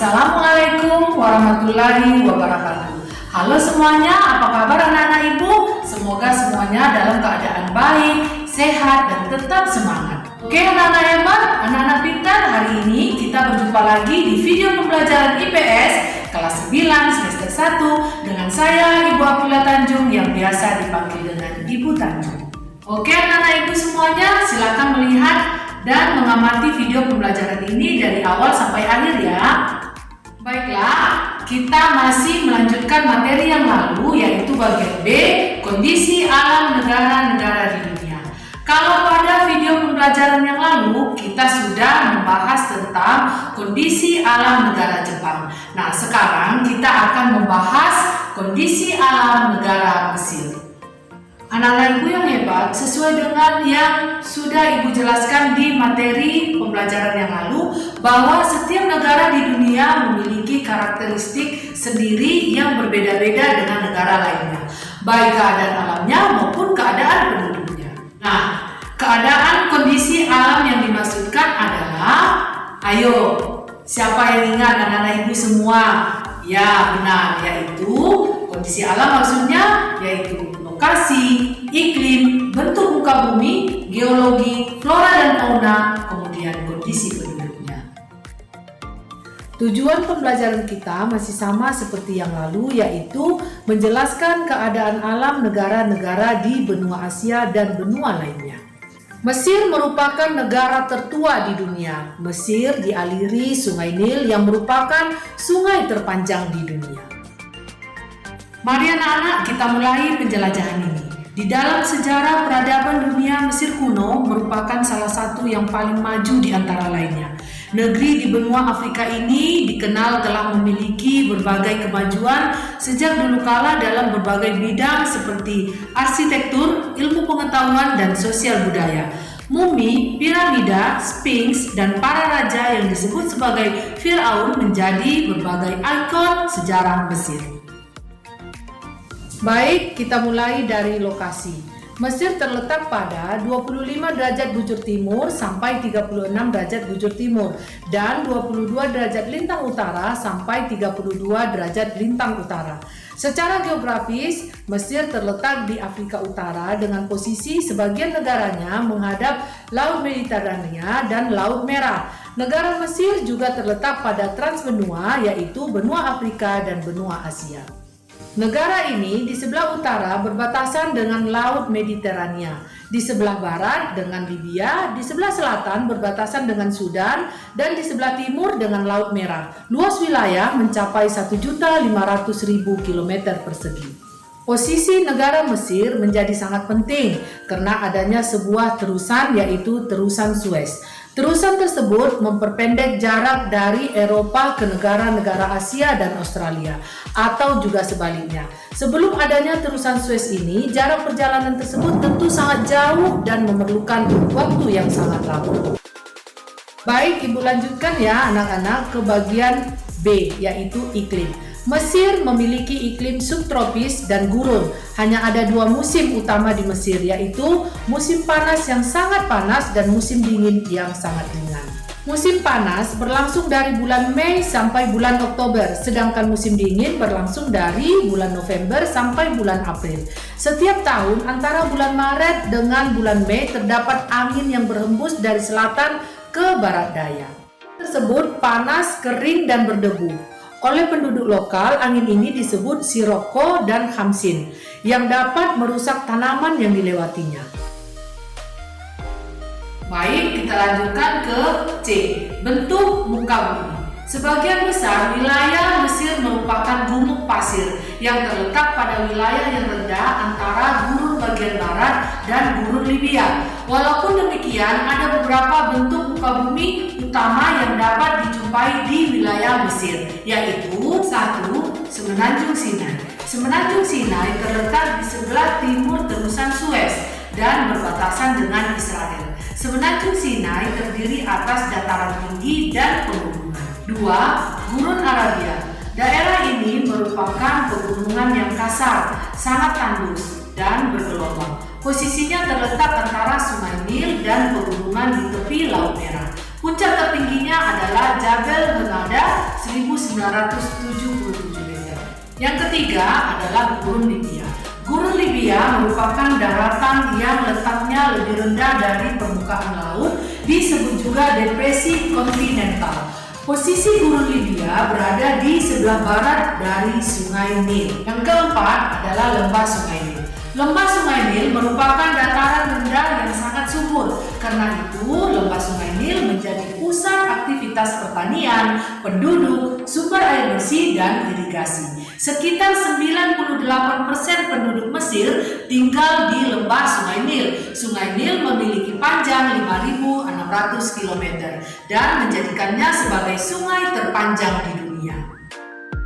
Assalamualaikum warahmatullahi wabarakatuh. Halo semuanya, apa kabar anak-anak ibu? Semoga semuanya dalam keadaan baik, sehat, dan tetap semangat. Oke anak-anak hebat, anak-anak pintar, hari ini kita berjumpa lagi di video pembelajaran IPS kelas 9 semester 1 dengan saya Ibu Apila Tanjung yang biasa dipanggil dengan Ibu Tanjung. Oke anak-anak ibu semuanya, silakan melihat dan mengamati video pembelajaran ini dari awal sampai akhir ya. Baiklah, kita masih melanjutkan materi yang lalu yaitu bagian B, kondisi alam negara-negara di dunia. Kalau pada video pembelajaran yang lalu kita sudah membahas tentang kondisi alam negara Jepang. Nah, sekarang kita akan membahas kondisi alam negara Mesir. Anak-anak ibu yang hebat, sesuai dengan yang sudah ibu jelaskan di materi pembelajaran yang lalu, bahwa setiap negara di dunia memiliki karakteristik sendiri yang berbeda-beda dengan negara lainnya, baik keadaan alamnya maupun keadaan penduduknya. Nah, keadaan kondisi alam yang dimaksudkan adalah, ayo, siapa yang ingat anak-anak ibu semua? Ya, benar, yaitu kondisi alam maksudnya yaitu lokasi, iklim, bentuk muka bumi, geologi, flora dan fauna, kemudian kondisi penduduknya. Tujuan pembelajaran kita masih sama seperti yang lalu, yaitu menjelaskan keadaan alam negara-negara di benua Asia dan benua lainnya. Mesir merupakan negara tertua di dunia. Mesir dialiri Sungai Nil yang merupakan sungai terpanjang di dunia. Mari anak-anak kita mulai penjelajahan ini. Di dalam sejarah peradaban dunia, Mesir kuno merupakan salah satu yang paling maju di antara lainnya. Negeri di benua Afrika ini dikenal telah memiliki berbagai kemajuan sejak dulu kala dalam berbagai bidang seperti arsitektur, ilmu pengetahuan, dan sosial budaya. Mumi, piramida, Sphinx, dan para raja yang disebut sebagai Firaun menjadi berbagai ikon sejarah Mesir. Baik, kita mulai dari lokasi. Mesir terletak pada 25 derajat bujur timur sampai 36 derajat bujur timur dan 22 derajat lintang utara sampai 32 derajat lintang utara. Secara geografis, Mesir terletak di Afrika Utara dengan posisi sebagian negaranya menghadap Laut Mediterania dan Laut Merah. Negara Mesir juga terletak pada transbenua, yaitu benua Afrika dan benua Asia. Negara ini di sebelah utara berbatasan dengan Laut Mediterania, di sebelah barat dengan Libya, di sebelah selatan berbatasan dengan Sudan, dan di sebelah timur dengan Laut Merah. Luas wilayah mencapai 1.500.000 km persegi. Posisi negara Mesir menjadi sangat penting karena adanya sebuah terusan yaitu terusan Suez. Terusan tersebut memperpendek jarak dari Eropa ke negara-negara Asia dan Australia, atau juga sebaliknya. Sebelum adanya terusan Suez ini, jarak perjalanan tersebut tentu sangat jauh dan memerlukan waktu yang sangat lama. Baik, ibu lanjutkan ya anak-anak ke bagian B, yaitu iklim. Mesir memiliki iklim subtropis dan gurun. Hanya ada dua musim utama di Mesir, yaitu musim panas yang sangat panas dan musim dingin yang sangat ringan. Musim panas berlangsung dari bulan Mei sampai bulan Oktober, sedangkan musim dingin berlangsung dari bulan November sampai bulan April. Setiap tahun antara bulan Maret dengan bulan Mei terdapat angin yang berhembus dari selatan ke barat daya. Tersebut panas, kering, dan berdebu. Oleh penduduk lokal, angin ini disebut sirocco dan hamsin, yang dapat merusak tanaman yang dilewatinya. Baik, kita lanjutkan ke C, bentuk muka bumi. Sebagian besar wilayah Mesir merupakan gumuk pasir yang terletak pada wilayah yang rendah antara gurun bagian barat dan gurun Libya. Walaupun demikian, ada beberapa bentuk muka bumi utama yang dapat dijumpai di wilayah Mesir, yaitu 1. Semenanjung Sinai. Semenanjung Sinai terletak di sebelah timur terusan Suez dan berbatasan dengan Israel. Semenanjung Sinai terdiri atas dataran tinggi dan pegunungan. 2. Gurun Arabia. Daerah ini merupakan pegunungan yang kasar, sangat tandus, dan bergelombang. Posisinya terletak antara Sungai Nil dan pegunungan di tepi Laut Merah. Puncak tertingginya adalah Jabal Hurghada 1977 meter. Yang ketiga adalah Gurun Libya. Gurun Libya merupakan daratan yang letaknya lebih rendah dari permukaan laut, disebut juga depresi kontinental. Posisi Gurun Libya berada di sebelah barat dari Sungai Nil. Yang keempat adalah Lembah Sungai Nil. Lembah Sungai Nil merupakan dataran rendah yang sangat subur. Karena itu, Lembah Sungai Nil menjadi pusat aktivitas pertanian, penduduk, sumber air bersih, dan irigasi. Sekitar 98% penduduk Mesir tinggal di Lembah Sungai Nil. Sungai Nil memiliki panjang 5.600 km dan menjadikannya sebagai sungai terpanjang di dunia.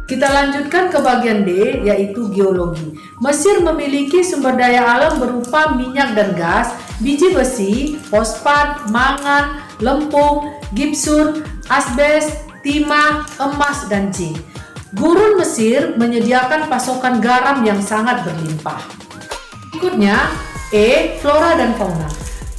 Kita lanjutkan ke bagian D, yaitu geologi. Mesir memiliki sumber daya alam berupa minyak dan gas, biji besi, fosfat, mangan, lempung, gipsur, asbes, timah, emas, dan zinc. Gurun Mesir menyediakan pasokan garam yang sangat berlimpah. Berikutnya, E. Flora dan fauna.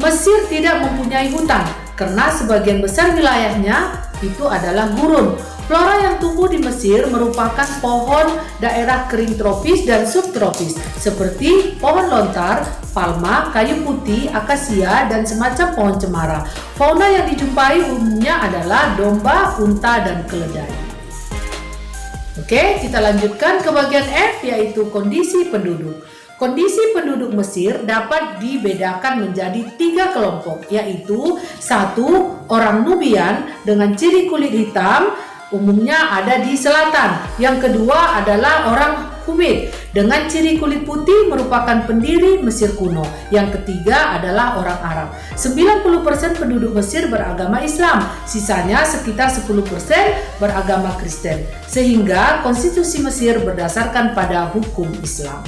Mesir tidak mempunyai hutan karena sebagian besar wilayahnya itu adalah gurun. Flora yang tumbuh di Mesir merupakan pohon daerah kering tropis dan subtropis seperti pohon lontar, palma, kayu putih, akasia, dan semacam pohon cemara. Fauna yang dijumpai umumnya adalah domba, unta, dan keledai. Oke, kita lanjutkan ke bagian F, yaitu kondisi penduduk. Kondisi penduduk Mesir dapat dibedakan menjadi 3 kelompok, yaitu 1. Orang Nubian dengan ciri kulit hitam, umumnya ada di selatan. Yang kedua adalah orang Humid dengan ciri kulit putih, merupakan pendiri Mesir kuno. Yang ketiga adalah orang Arab. 90% penduduk Mesir beragama Islam, sisanya sekitar 10% beragama Kristen. Sehingga konstitusi Mesir berdasarkan pada hukum Islam.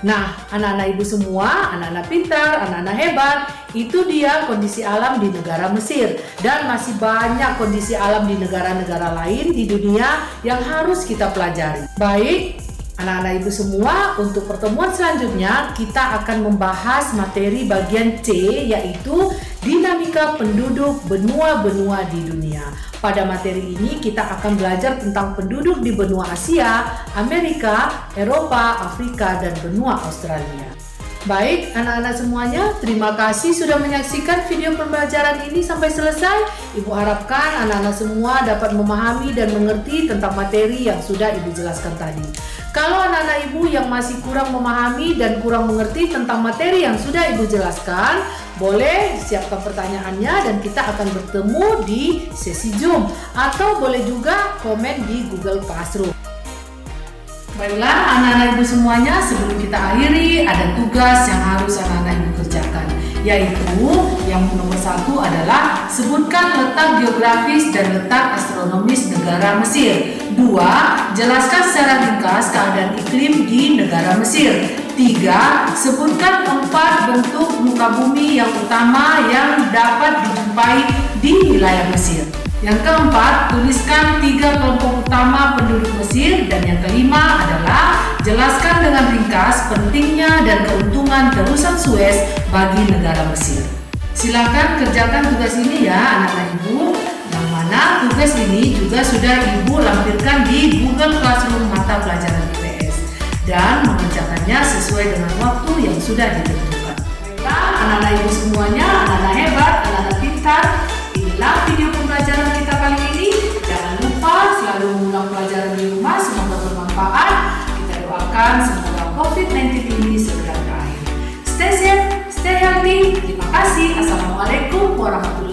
Nah, anak-anak ibu semua, anak-anak pintar, anak-anak hebat, itu dia kondisi alam di negara Mesir. Dan masih banyak kondisi alam di negara-negara lain di dunia yang harus kita pelajari. Baik, anak-anak ibu semua, untuk pertemuan selanjutnya kita akan membahas materi bagian C, yaitu dinamika penduduk benua-benua di dunia. Pada materi ini kita akan belajar tentang penduduk di benua Asia, Amerika, Eropa, Afrika, dan benua Australia. Baik, anak-anak semuanya, terima kasih sudah menyaksikan video pembelajaran ini sampai selesai. Ibu harapkan anak-anak semua dapat memahami dan mengerti tentang materi yang sudah Ibu jelaskan tadi. Kalau anak-anak ibu yang masih kurang memahami dan kurang mengerti tentang materi yang sudah Ibu jelaskan, boleh siapkan pertanyaannya dan kita akan bertemu di sesi Zoom, atau boleh juga komen di Google Classroom. Baiklah anak-anak ibu semuanya, sebelum kita akhiri ada tugas yang harus anak-anak ibu kerjakan, yaitu yang nomor 1 adalah sebutkan letak geografis dan letak astronomis negara Mesir. 2. Jelaskan secara ringkas keadaan iklim di negara Mesir. 3. Sebutkan 4 bentuk muka bumi yang utama yang dapat dijumpai di wilayah Mesir. Yang keempat, tuliskan 3 kelompok utama penduduk Mesir. Dan yang kelima adalah jelaskan dengan ringkas pentingnya dan keuntungan terusan Suez bagi negara Mesir. Silakan kerjakan tugas ini ya anak-anak ibu, yang mana tugas ini juga sudah Ibu lampirkan di Google Classroom mata pelajaran IPS dan mengerjakannya sesuai dengan waktu yang sudah ditentukan. Baiklah anak-anak ibu semuanya, anak-anak hebat, anak-anak pintar, inilah video pembelajaran kita kali ini. Jangan lupa selalu mengulang pelajaran di rumah, semoga bermanfaat. Kita doakan semoga COVID-19 ini segera berakhir. Stay safe, stay healthy. Terima kasih. Assalamualaikum warahmatullahi wabarakatuh.